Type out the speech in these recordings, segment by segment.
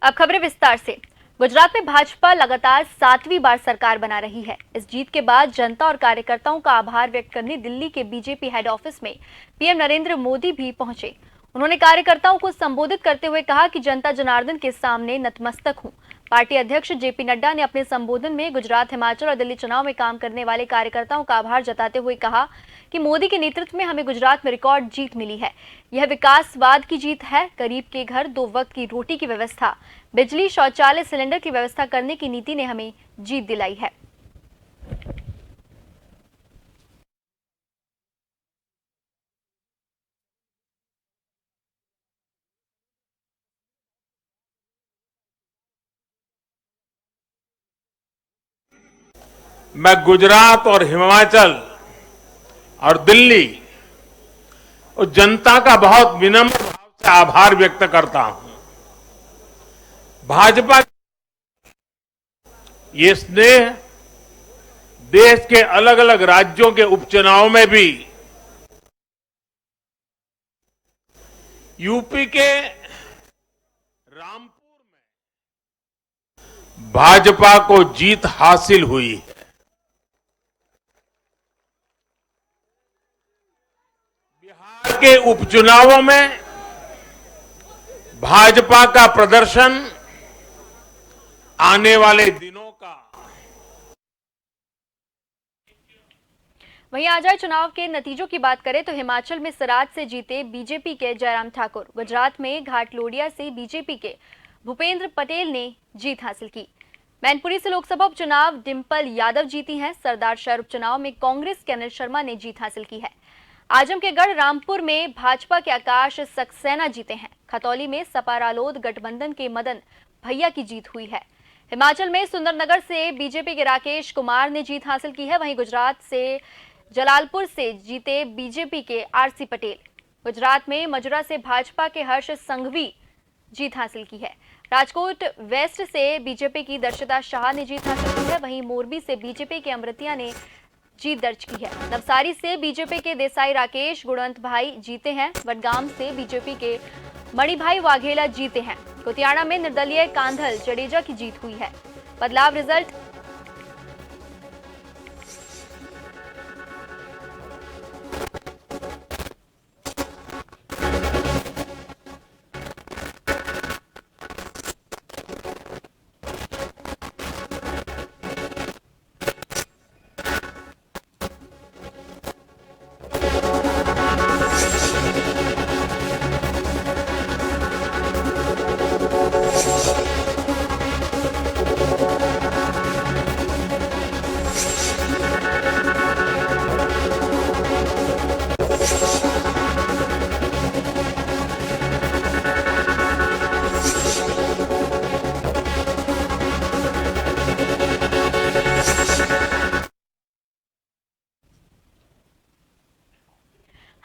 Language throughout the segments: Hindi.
अब खबरें विस्तार से। गुजरात में भाजपा लगातार 7वीं बार सरकार बना रही है। इस जीत के बाद जनता और कार्यकर्ताओं का आभार व्यक्त करने दिल्ली के बीजेपी हेड ऑफिस में पीएम नरेंद्र मोदी भी पहुंचे। उन्होंने कार्यकर्ताओं को संबोधित करते हुए कहा कि जनता जनार्दन के सामने नतमस्तक हूं। पार्टी अध्यक्ष जेपी नड्डा ने अपने संबोधन में गुजरात, हिमाचल और दिल्ली चुनाव में काम करने वाले कार्यकर्ताओं का आभार जताते हुए कहा कि मोदी के नेतृत्व में हमें गुजरात में रिकॉर्ड जीत मिली है। यह विकासवाद की जीत है। गरीब के घर 2 वक्त की रोटी की व्यवस्था, बिजली, शौचालय, सिलेंडर की व्यवस्था करने की नीति ने हमें जीत दिलाई है। मैं गुजरात और हिमाचल और दिल्ली और जनता का बहुत विनम्र भाव से आभार व्यक्त करता हूं। भाजपा ये स्नेह देश के अलग अलग राज्यों के उपचुनाव में भी, यूपी के रामपुर में भाजपा को जीत हासिल हुई है। बिहार के उपचुनावों में भाजपा का प्रदर्शन आने वाले दिनों का। वहीं आज चुनाव के नतीजों की बात करें तो हिमाचल में सराज से जीते बीजेपी के जयराम ठाकुर। गुजरात में घाटलोडिया से बीजेपी के भूपेंद्र पटेल ने जीत हासिल की। मैनपुरी से लोकसभा उपचुनाव डिंपल यादव जीती हैं। सरदार शहर उपचुनाव में कांग्रेस के अनिल शर्मा ने जीत हासिल की है। आजम के गढ़ रामपुर में भाजपा के आकाश सक्सेना जीते हैं। खतौली में सपा रालोद गठबंधन के मदन भैया की जीत हुई है। हिमाचल में सुंदरनगर से बीजेपी के राकेश कुमार ने जीत हासिल की है। वहीं गुजरात से जलालपुर से जीते बीजेपी के आरसी पटेल। गुजरात में मजुरा से भाजपा के हर्ष संघवी जीत हासिल की है। राजकोट वेस्ट से बीजेपी की दर्शिता शाह ने जीत हासिल की है। वहीं मोरबी से बीजेपी के अमृतिया ने जीत दर्ज की है। नवसारी से बीजेपी के देसाई राकेश गुणवंत भाई जीते हैं। वडगाम से बीजेपी के मणिभाई वाघेला जीते हैं। कुतियाना में निर्दलीय कांधल जडेजा की जीत हुई है। बदलाव रिजल्ट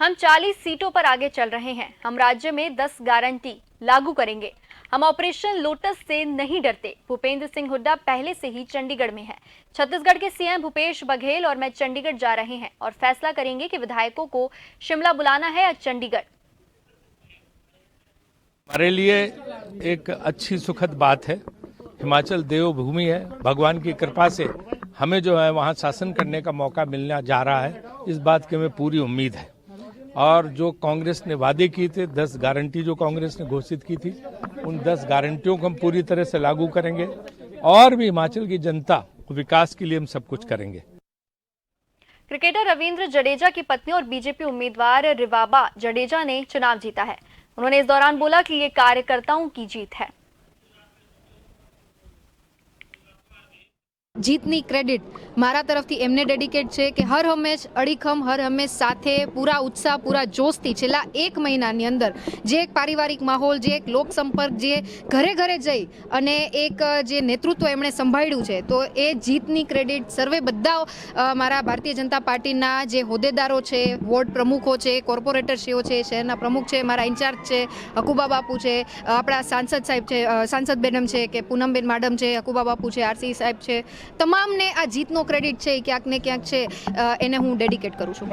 हम 40 सीटों पर आगे चल रहे हैं। हम राज्य में 10 गारंटी लागू करेंगे। हम ऑपरेशन लोटस से नहीं डरते। भूपेंद्र सिंह हुड्डा पहले से ही चंडीगढ़ में है। छत्तीसगढ़ के सीएम भूपेश बघेल और मैं चंडीगढ़ जा रहे हैं और फैसला करेंगे कि विधायकों को शिमला बुलाना है या चंडीगढ़। हमारे लिए एक अच्छी सुखद बात है। हिमाचल देवभूमि है। भगवान की कृपा से हमें जो है वहाँ शासन करने का मौका मिलने जा रहा है। इस बात की हमें पूरी उम्मीद है। और जो कांग्रेस ने वादे किए थे, 10 गारंटी जो कांग्रेस ने घोषित की थी, उन 10 गारंटियों को हम पूरी तरह से लागू करेंगे और भी हिमाचल की जनता को विकास के लिए हम सब कुछ करेंगे। क्रिकेटर रविंद्र जडेजा की पत्नी और बीजेपी उम्मीदवार रिवाबा जडेजा ने चुनाव जीता है। उन्होंने इस दौरान बोला कि ये कार्यकर्ताओं की जीत है। जीतनी क्रेडिट मारा तरफथी एमने डेडिकेट है कि हर हमेश अड़ीखम हर हमेश साथे पूरा उत्साह पूरा जोशथी छेल्ला 1 महीनानी अंदर जे एक पारिवारिक माहौल जे एक लोक संपर्क जे घरे घरे जई अने एक जे नेतृत्व एमणे संभाळ्યું છે तो ए जीतनी क्रेडिट सर्वे बधा मारा भारतीय जनता पार्टीना जे होद्देदारो छे, वोर्ड प्रमुखो छे, कोर्पोरेटरश्रीओ छे, शहरना प्रमुख छे, मारा इंचार्ज छे, हकुबा बापू छे, आपणा सांसद साहेब छे, सांसद बेनम छे के पूनमबेन मैडम छे, हकुबा बापू छे, आरसी साहेब छे, તમામને આ જીતનો ક્રેડિટ છે ક્યાંક ને ક્યાંક છે એને હું ડેડિકેટ કરું છું।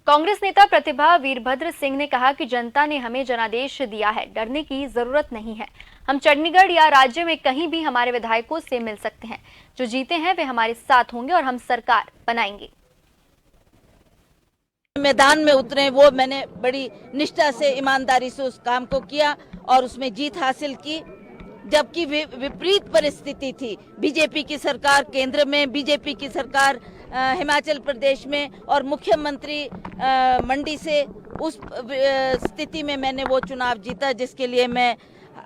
कांग्रेस नेता प्रतिभा वीरभद्र सिंह ने कहा कि जनता ने हमें जनादेश दिया है, डरने की जरूरत नहीं है। हम चंडीगढ़ या राज्य में कहीं भी हमारे विधायकों से मिल सकते हैं। जो जीते हैं वे हमारे साथ होंगे और हम सरकार बनाएंगे। मैदान में उतरे, वो मैंने बड़ी निष्ठा से, ईमानदारी से उस काम को किया और उसमें जीत हासिल की। जबकि विपरीत परिस्थिति थी, बीजेपी की सरकार केंद्र में, बीजेपी की सरकार हिमाचल प्रदेश में और मुख्यमंत्री मंडी से, उस स्थिति में मैंने वो चुनाव जीता, जिसके लिए मैं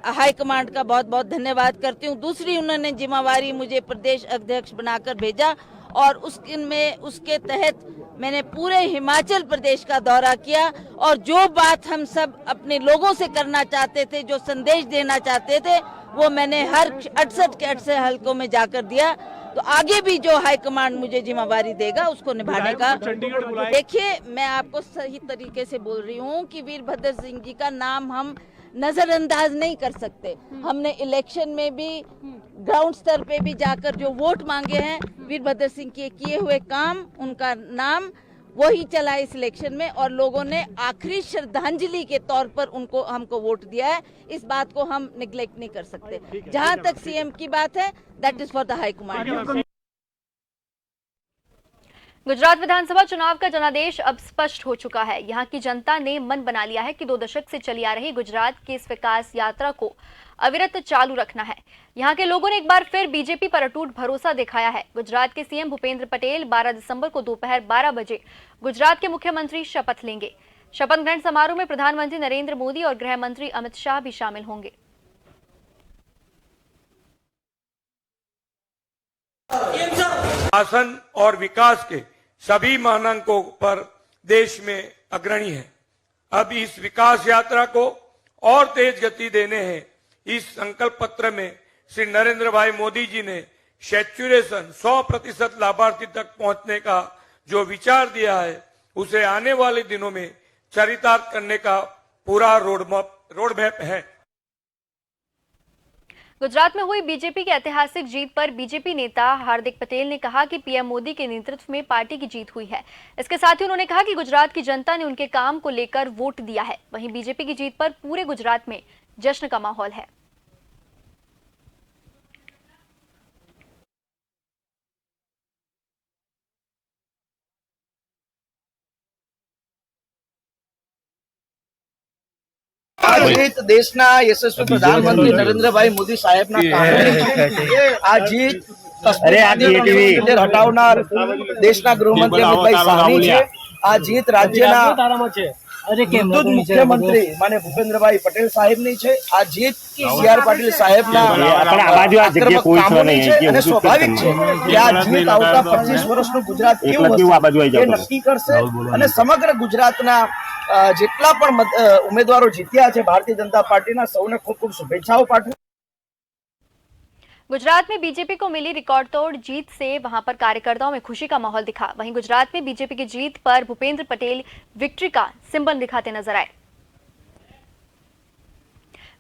हाईकमांड का बहुत बहुत धन्यवाद करती हूँ। दूसरी, उन्होंने जिम्मेवारी मुझे प्रदेश अध्यक्ष बनाकर भेजा और उसके तहत मैंने पूरे हिमाचल प्रदेश का दौरा किया और जो बात हम सब अपने लोगों से करना चाहते थे, जो संदेश देना चाहते थे, वो मैंने हर 68 के 68 हलकों में जाकर दिया। तो आगे भी जो हाईकमांड मुझे जिम्मेवारी देगा उसको निभाने का। देखिए, मैं आपको सही तरीके से बोल रही हूँ कि वीरभद्र सिंह जी का नाम हम नजरअंदाज नहीं कर सकते। हमने इलेक्शन में भी ग्राउंड स्तर पे भी जाकर जो वोट मांगे हैं, वीरभद्र सिंह के किए हुए काम, उनका नाम वही चला इस इलेक्शन में और लोगों ने आखिरी श्रद्धांजलि के तौर पर हमको वोट दिया है। इस बात को हम निगलेक्ट नहीं कर सकते। जहां तक सीएम की बात है, that is for the high command. Gujarat विधानसभा चुनाव का जनादेश अब स्पष्ट हो चुका है। यहां की जनता ने मन बना लिया है कि 2 दशक से चली आ रही गुजरात की इस विकास यात्रा को अविरत चालू रखना है। यहां के लोगों ने एक बार फिर बीजेपी पर अटूट भरोसा दिखाया है। गुजरात के सीएम भूपेंद्र पटेल 12 दिसंबर को दोपहर 12 बजे गुजरात के मुख्यमंत्री शपथ लेंगे। शपथ ग्रहण समारोह में प्रधानमंत्री नरेंद्र मोदी और गृह मंत्री अमित शाह भी शामिल होंगे। शासन और विकास के सभी मानकों पर देश में अग्रणी है। अब इस विकास यात्रा को और तेज गति देने हैं। इस संकल्प पत्र में श्री नरेंद्र भाई मोदी जी ने सैचुरेशन 100% लाभार्थी तक पहुंचने का जो विचार दिया है, उसे आने वाले दिनों में चरितार्थ करने का पूरा रोडमैप है। गुजरात में हुई बीजेपी की ऐतिहासिक जीत पर बीजेपी नेता हार्दिक पटेल ने कहा कि पीएम मोदी के नेतृत्व में पार्टी की जीत हुई है। इसके साथ ही उन्होंने कहा कि गुजरात की जनता ने उनके काम को लेकर वोट दिया है। वहीं बीजेपी की जीत पर पूरे गुजरात में जश्न का माहौल है। जीत देशना यशस्वी प्रधानमंत्री नरेंद्रभाई मोदी साहेबना કારણે આ જીત હટાવનાર દેશના ગૃહમંત્રી અમિતભાઈ શાહની છે। આ જીત રાજ્યના વિદ્યુત મુખ્યમંત્રી માનનીય ભૂપેન્દ્રભાઈ પટેલ સાહેબની છે। આ જીત સીઆર પાટીલ સાહેબના આક્રમક કામોની છે અને સ્વાભાવિક છે કે આ જીત આવતા 25 વર્ષનું ગુજરાત કેવું હશે એ નક્કી કરશે અને સમગ્ર ગુજરાતના જેટલા પણ ઉમેદવારો જીત્યા છે ભારતીય जनता પાર્ટીના સૌને ખૂબ ખૂબ શુભેચ્છાઓ પાઠવું। गुजरात में बीजेपी को मिली रिकॉर्ड तोड़ जीत से वहां पर कार्यकर्ताओं में खुशी का माहौल दिखा। वहीं गुजरात में बीजेपी की जीत पर भूपेंद्र पटेल विक्ट्री का सिंबल दिखाते नजर आए।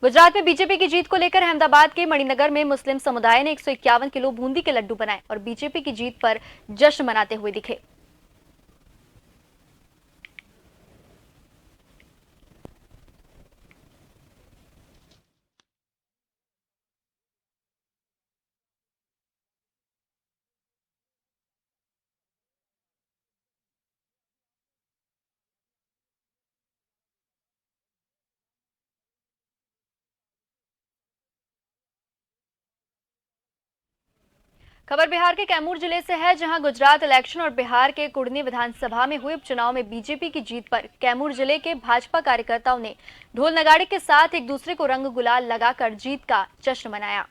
गुजरात में बीजेपी की जीत को लेकर अहमदाबाद के मणिनगर में मुस्लिम समुदाय ने 151 किलो बूंदी के लड्डू बनाए और बीजेपी की जीत पर जश्न मनाते हुए दिखे। खबर बिहार के कैमूर जिले से है, जहां गुजरात इलेक्शन और बिहार के कुड़नी विधानसभा में हुए उपचुनाव में बीजेपी की जीत पर कैमूर जिले के भाजपा कार्यकर्ताओं ने ढोल नगाड़े के साथ एक दूसरे को रंग गुलाल लगाकर जीत का जश्न मनाया।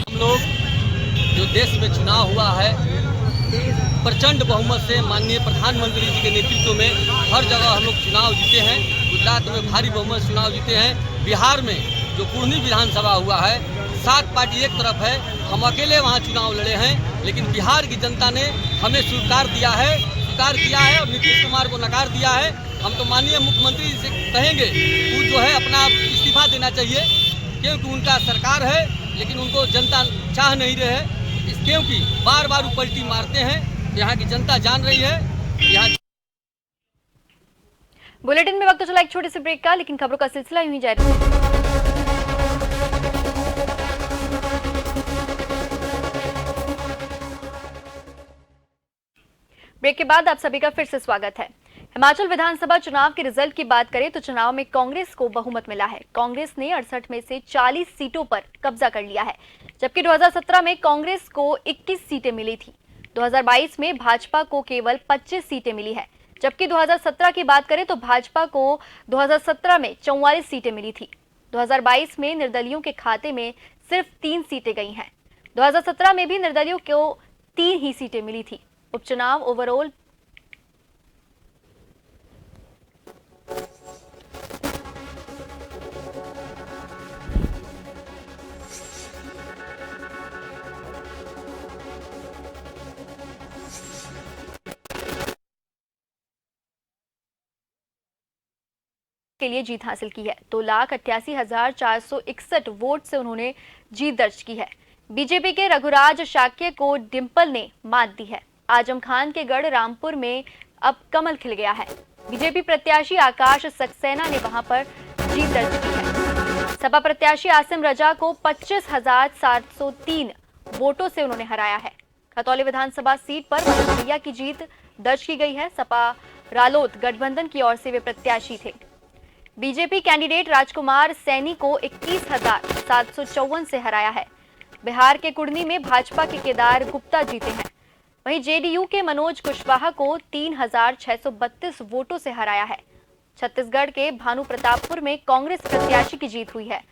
हम लोग जो देश में चुनाव हुआ है, प्रचंड बहुमत से माननीय प्रधानमंत्री जी के नेतृत्व में हर जगह हम लोग चुनाव जीते हैं। गुजरात में भारी बहुमत से चुनाव जीते हैं। बिहार में जो कुड़नी विधानसभा हुआ है, 7 पार्टी एक तरफ है, हम अकेले वहाँ चुनाव लड़े हैं, लेकिन बिहार की जनता ने हमें स्वीकार किया है और नीतीश कुमार को नकार दिया है। हम तो माननीय मुख्यमंत्री से कहेंगे वो जो है अपना इस्तीफा देना चाहिए। क्योंकि उनका सरकार है लेकिन उनको जनता चाह नहीं रहे है, क्योंकि बार बार वो पलटी मारते हैं। यहाँ की जनता जान रही है। यहाँ बुलेटिन में वक्त तो चला एक छोटे से ब्रेक का, लेकिन खबरों का सिलसिला यूं ही जारी है। ब्रेक के बाद आप सभी का फिर से स्वागत है। हिमाचल विधानसभा चुनाव के रिजल्ट की बात करें तो चुनाव में कांग्रेस को बहुमत मिला है। कांग्रेस ने 68 में से 40 सीटों पर कब्जा कर लिया है, जबकि 2017 में कांग्रेस को 21 सीटें मिली थी। 2022 में भाजपा को केवल 25 सीटें मिली है, जबकि 2017 की बात करें तो भाजपा को 2017 में 44 सीटें मिली थी। 2022 में निर्दलियों के खाते में सिर्फ 3 सीटें गई हैं। 2017 में भी निर्दलियों को 3 ही सीटें मिली थी। उपचुनाव ओवरऑल के लिए जीत हासिल की है। 2,88,461 वोट से उन्होंने जीत दर्ज की है। बीजेपी के रघुराज शाक्य को डिंपल ने मात दी है। आजम खान के गढ़ रामपुर में अब कमल खिल गया है। बीजेपी प्रत्याशी आकाश सक्सेना ने वहां पर जीत दर्ज की है। सपा प्रत्याशी आसिम रजा को 25,703 वोटों से उन्होंने हराया है। खतौली विधानसभा सीट पर मनोज भैया की जीत दर्ज की गई है। सपा रालोद गठबंधन की ओर से वे प्रत्याशी थे। बीजेपी कैंडिडेट राजकुमार सैनी को 21,754 से हराया है। बिहार के कुर्नी में भाजपा के केदार गुप्ता जीते हैं। वहीं जेडीयू के मनोज कुशवाहा को 3,632 वोटों से हराया है। छत्तीसगढ़ के भानु प्रतापपुर में कांग्रेस प्रत्याशी की जीत हुई है।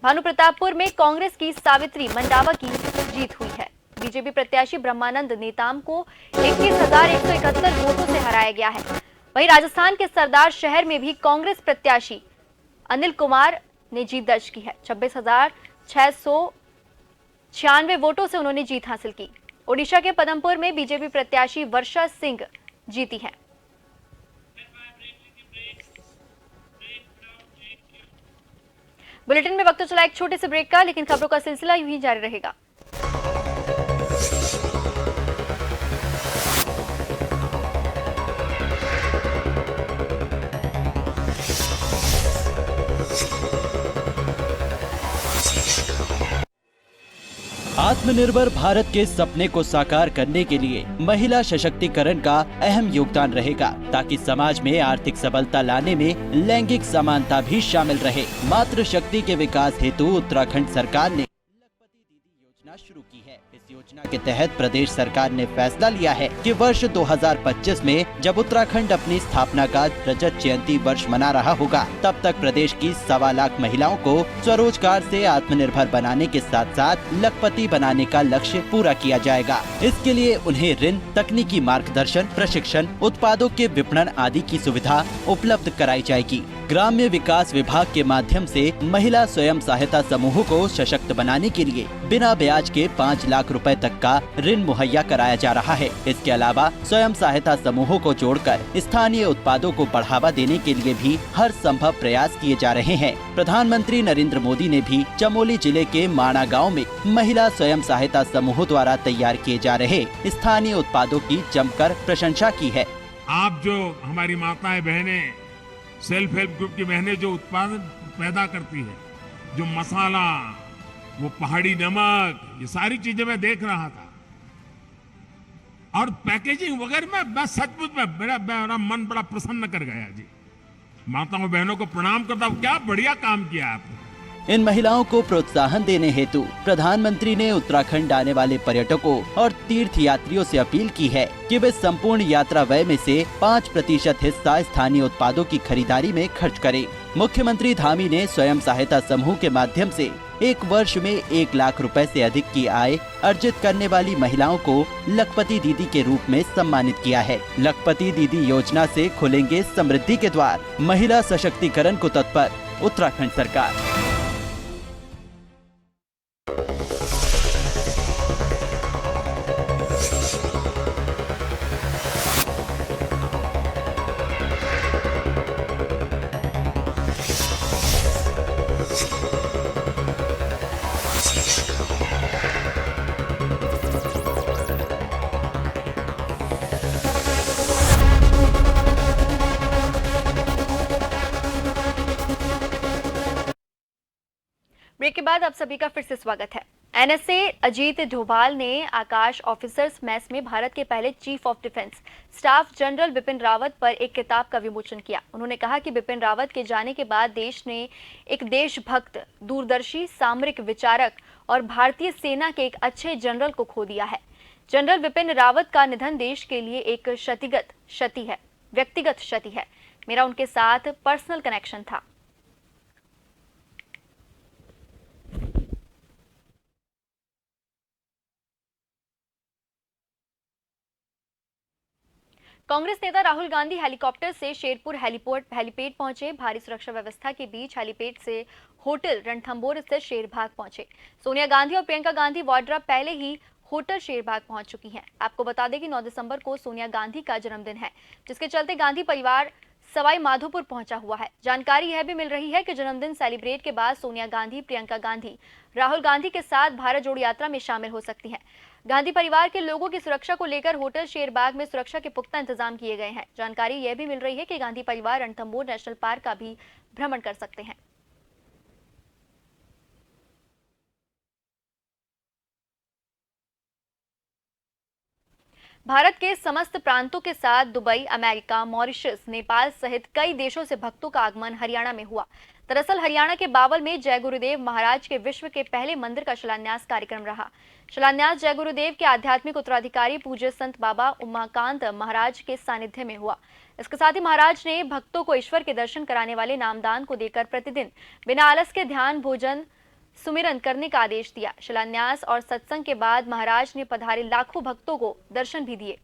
भानु प्रतापपुर में कांग्रेस की सावित्री मंडावा की जीत हुई है। बीजेपी प्रत्याशी ब्रह्मानंद नेताम को 21,171 वोटों से हराया गया है। वहीं राजस्थान के सरदार शहर में भी कांग्रेस प्रत्याशी अनिल कुमार ने जीत दर्ज की है। 26,696 वोटों से उन्होंने जीत हासिल की। ओडिशा के पदमपुर में बीजेपी प्रत्याशी वर्षा सिंह जीती हैं। बुलेटिन में वक्त तो चला एक छोटे से ब्रेक का, लेकिन खबरों का सिलसिला यूं ही जारी रहेगा। आत्मनिर्भर भारत के सपने को साकार करने के लिए महिला सशक्तिकरण का अहम योगदान रहेगा, ताकि समाज में आर्थिक सबलता लाने में लैंगिक समानता भी शामिल रहे। मातृशक्ति के विकास हेतु उत्तराखंड सरकार ने लखपति दीदी योजना शुरू की है। इस योजना के तहत प्रदेश सरकार ने फैसला लिया है कि वर्ष 2025 में जब उत्तराखंड अपनी स्थापना का रजत जयंती वर्ष मना रहा होगा, तब तक प्रदेश की 1.25 लाख महिलाओं को स्वरोजगार से आत्मनिर्भर बनाने के साथ साथ लखपति बनाने का लक्ष्य पूरा किया जाएगा। इसके लिए उन्हें ऋण, तकनीकी मार्गदर्शन, प्रशिक्षण, उत्पादों के विपणन आदि की सुविधा उपलब्ध कराई जाएगी। ग्राम्य विकास विभाग के माध्यम से महिला स्वयं सहायता समूहों को सशक्त बनाने के लिए बिना ब्याज के 5 लाख रुपए तक का ऋण मुहैया कराया जा रहा है। इसके अलावा स्वयं सहायता समूहों को जोड़कर स्थानीय उत्पादों को बढ़ावा देने के लिए भी हर संभव प्रयास किए जा रहे हैं। प्रधानमंत्री नरेंद्र मोदी ने भी चमोली जिले के माणा गाँव में महिला स्वयं सहायता समूहों द्वारा तैयार किए जा रहे स्थानीय उत्पादों की जमकर प्रशंसा की है। आप जो हमारी माताएं बहनें, सेल्फ हेल्प ग्रुप की बहनें जो उत्पादन पैदा करती है, जो मसाला, वो पहाड़ी नमक, ये सारी चीजें मैं देख रहा था और पैकेजिंग वगैरह मैं सचमुच में मेरा मन बड़ा प्रसन्न कर गया जी। माताओं बहनों को प्रणाम करता हूँ, क्या बढ़िया काम किया आपने। इन महिलाओं को प्रोत्साहन देने हेतु प्रधानमंत्री ने उत्तराखंड आने वाले पर्यटकों और तीर्थ यात्रियों से अपील की है कि वे संपूर्ण यात्रा व्यय में से 5% हिस्सा स्थानीय उत्पादों की खरीदारी में खर्च करें। मुख्यमंत्री धामी ने स्वयं सहायता समूह के माध्यम से एक वर्ष में 1 लाख रुपए से अधिक की आय अर्जित करने वाली महिलाओं को लखपति दीदी के रूप में सम्मानित किया है। लखपति दीदी योजना से खुलेंगे समृद्धि के द्वार। महिला सशक्तिकरण को तत्पर उत्तराखंड सरकार। ब्रेक के बाद आप सभी का फिर से स्वागत है। एनएसए अजीत डोभाल ने आकाश ऑफिसर्स मेस में भारत के पहले chief of defence staff general Bipin Rawat पर एक किताब का विमोचन किया। उन्होंने कहा कि बिपिन रावत के जाने के बाद देश ने एक देशभक्त, दूरदर्शी, सामरिक विचारक और भारतीय सेना के एक अच्छे जनरल को खो दिया है। जनरल बिपिन रावत का निधन देश के लिए एक व्यक्तिगत क्षति है। मेरा उनके साथ पर्सनल कनेक्शन था। कांग्रेस नेता राहुल गांधी हेलीकॉप्टर से शेरपुर हेलीपैड पहुंचे। भारी सुरक्षा व्यवस्था के बीच हेलीपैड से होटल रणथंभौर स्थित शेरबाग पहुंचे। सोनिया गांधी और प्रियंका गांधी वाड्रा पहले ही होटल शेरबाग पहुंच चुकी हैं। आपको बता दें कि 9 दिसंबर को सोनिया गांधी का जन्मदिन है, जिसके चलते गांधी परिवार सवाई माधोपुर पहुंचा हुआ है। जानकारी यह भी मिल रही है कि जन्मदिन सेलिब्रेट के बाद सोनिया गांधी, प्रियंका गांधी राहुल गांधी के साथ भारत जोड़ो यात्रा में शामिल हो सकती हैं। गांधी परिवार के लोगों की सुरक्षा को लेकर होटल शेरबाग में सुरक्षा के पुख्ता इंतजाम किए गए हैं। जानकारी यह भी मिल रही है कि गांधी परिवार रणथंभौर नेशनल पार्क का भी भ्रमण कर सकते हैं। भारत के समस्त प्रांतों के साथ दुबई, अमेरिका, मॉरिशस, नेपाल सहित कई देशों से भक्तों का आगमन हरियाणा में हुआ। दरअसल हरियाणा के बावल में जय गुरुदेव महाराज के विश्व के पहले मंदिर का शिलान्यास कार्यक्रम रहा। शिलान्यास जय गुरुदेव के आध्यात्मिक उत्तराधिकारी पूज्य संत बाबा उमाकांत महाराज के सानिध्य में हुआ। इसके साथ ही महाराज ने भक्तों को ईश्वर के दर्शन कराने वाले नामदान को देकर प्रतिदिन बिना आलस के ध्यान, भोजन, सुमिरन करने का आदेश दिया। शिलान्यास और सत्संग के बाद महाराज ने पधारे लाखों भक्तों को दर्शन भी दिए।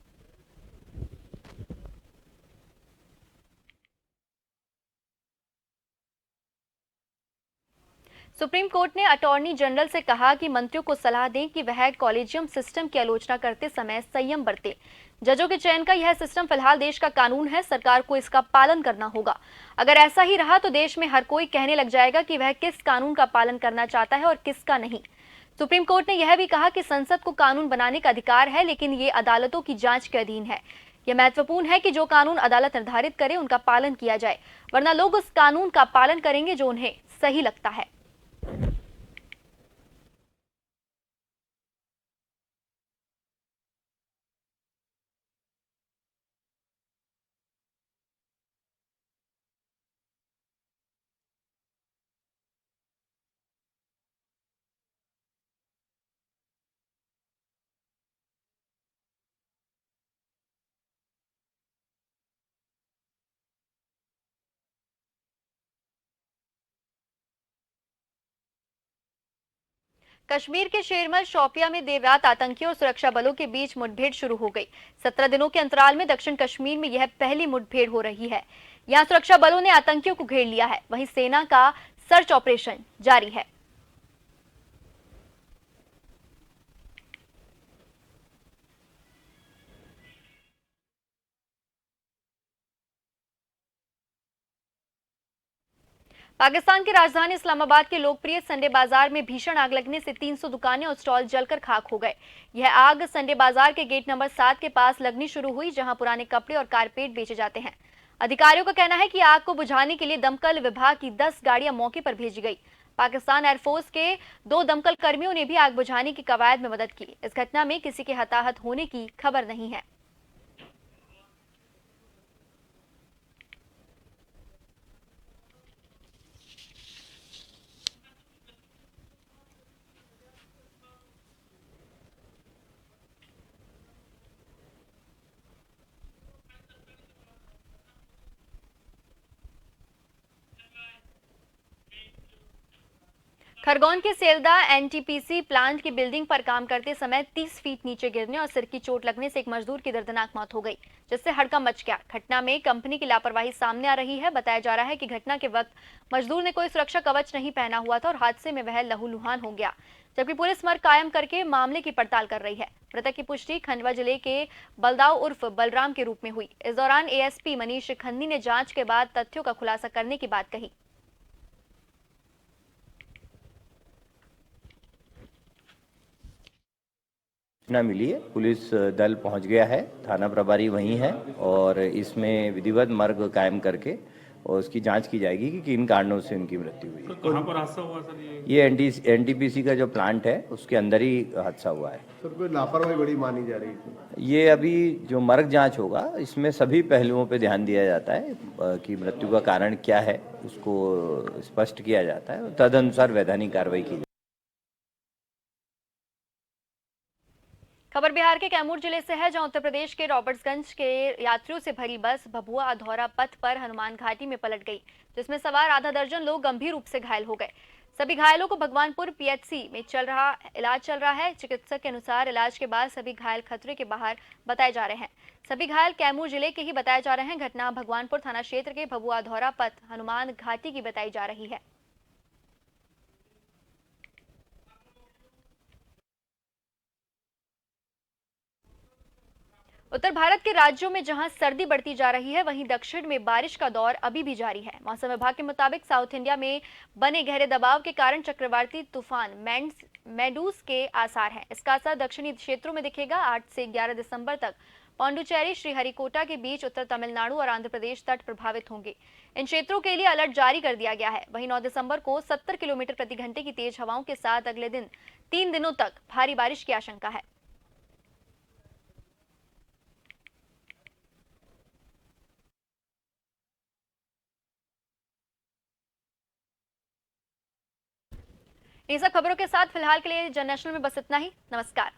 सुप्रीम कोर्ट ने अटॉर्नी जनरल से कहा कि मंत्रियों को सलाह दें कि वह कॉलेजियम सिस्टम की आलोचना करते समय संयम बरतें। जजों के चयन का यह सिस्टम फिलहाल देश का कानून है, सरकार को इसका पालन करना होगा। अगर ऐसा ही रहा तो देश में हर कोई कहने लग जाएगा कि वह किस कानून का पालन करना चाहता है और किसका नहीं। सुप्रीम कोर्ट ने यह भी कहा कि संसद को कानून बनाने का अधिकार है, लेकिन ये अदालतों की जांच के अधीन है। यह महत्वपूर्ण है कि जो कानून अदालत निर्धारित करे उनका पालन किया जाए, वरना लोग उस कानून का पालन करेंगे जो उन्हें सही लगता है। कश्मीर के शेरमल शोपिया में देर रात आतंकियों और सुरक्षा बलों के बीच मुठभेड़ शुरू हो गई। 17 दिनों के अंतराल में दक्षिण कश्मीर में यह पहली मुठभेड़ हो रही है। यहां सुरक्षा बलों ने आतंकियों को घेर लिया है, वहीं सेना का सर्च ऑपरेशन जारी है। पाकिस्तान की राजधानी इस्लामाबाद के लोकप्रिय संडे बाजार में भीषण आग लगने से 300 दुकानें और स्टॉल जलकर खाक हो गए। यह आग संडे बाजार के गेट नंबर 7 के पास लगनी शुरू हुई, जहां पुराने कपड़े और कारपेट बेचे जाते हैं। अधिकारियों का कहना है कि आग को बुझाने के लिए दमकल विभाग की 10 गाड़ियां मौके पर भेजी गई। पाकिस्तान एयरफोर्स के 2 दमकल कर्मियों ने भी आग बुझाने की कवायद में मदद की। इस घटना में किसी के हताहत होने की खबर नहीं है। खरगोन के सेल्दा एनटीपीसी प्लांट की बिल्डिंग पर काम करते समय 30 फीट नीचे गिरने और सिर की चोट लगने से एक मजदूर की दर्दनाक मौत हो गई, जिससे हड़कंप मच गया। घटना में कंपनी की लापरवाही सामने आ रही है। बताया जा रहा है कि घटना के वक्त मजदूर ने कोई सुरक्षा कवच नहीं पहना हुआ था और हादसे में वह लहूलुहान हो गया, जबकि पुलिस मर्ग कायम करके मामले की पड़ताल कर रही है। मृतक की पुष्टि खंडवा जिले के बलदाव उर्फ बलराम के रूप में हुई। इस दौरान एएसपी मनीष खन्नी ने जांच के बाद तथ्यों का खुलासा करने की बात कही। सूचना मिली है, पुलिस दल पहुंच गया है, थाना प्रभारी वहीं है और इसमें विधिवत मार्ग कायम करके और उसकी जांच की जाएगी कि किन कारणों से उनकी मृत्यु हुई। कहाँ पर हादसा हुआ सर ये एनटीपीसी का जो प्लांट है उसके अंदर ही हादसा हुआ है। सर कोई लापरवाही बड़ी मानी जा रही है। ये अभी जो मर्ग जांच होगा इसमें सभी पहलुओं पे ध्यान दिया जाता है कि मृत्यु का कारण क्या है, उसको स्पष्ट किया जाता है और तदनुसार वैधानिक कार्रवाई की जाए। खबर बिहार के कैमूर जिले से है, जहां उत्तर प्रदेश के रॉबर्ट्सगंज के यात्रियों से भरी बस भभुआ अधौरा पथ पर हनुमान घाटी में पलट गई, जिसमें सवार आधा दर्जन लोग गंभीर रूप से घायल हो गए। सभी घायलों को भगवानपुर पीएचसी में इलाज चल रहा है। चिकित्सक के अनुसार इलाज के बाद सभी घायल खतरे के बाहर बताए जा रहे हैं। सभी घायल कैमूर जिले के ही बताए जा रहे हैं। घटना भगवानपुर थाना क्षेत्र के भभुआ अधौरा पथ हनुमान घाटी की बताई जा रही है। उत्तर भारत के राज्यों में जहां सर्दी बढ़ती जा रही है, वहीं दक्षिण में बारिश का दौर अभी भी जारी है। मौसम विभाग के मुताबिक साउथ इंडिया में बने गहरे दबाव के कारण चक्रवाती तूफान मेडूस के आसार हैं। इसका असर दक्षिणी क्षेत्रों में दिखेगा। 8 से 11 दिसंबर तक पांडुचेरी श्रीहरिकोटा के बीच उत्तर तमिलनाडु और आंध्र प्रदेश तट प्रभावित होंगे। इन क्षेत्रों के लिए अलर्ट जारी कर दिया गया है। वहीं 9 दिसंबर को 70 किलोमीटर प्रति घंटे की तेज हवाओं के साथ अगले दिन 3 दिनों तक भारी बारिश की आशंका है। इन सब खबरों के साथ फिलहाल के लिए जन नेशनल में बस इतना ही। नमस्कार।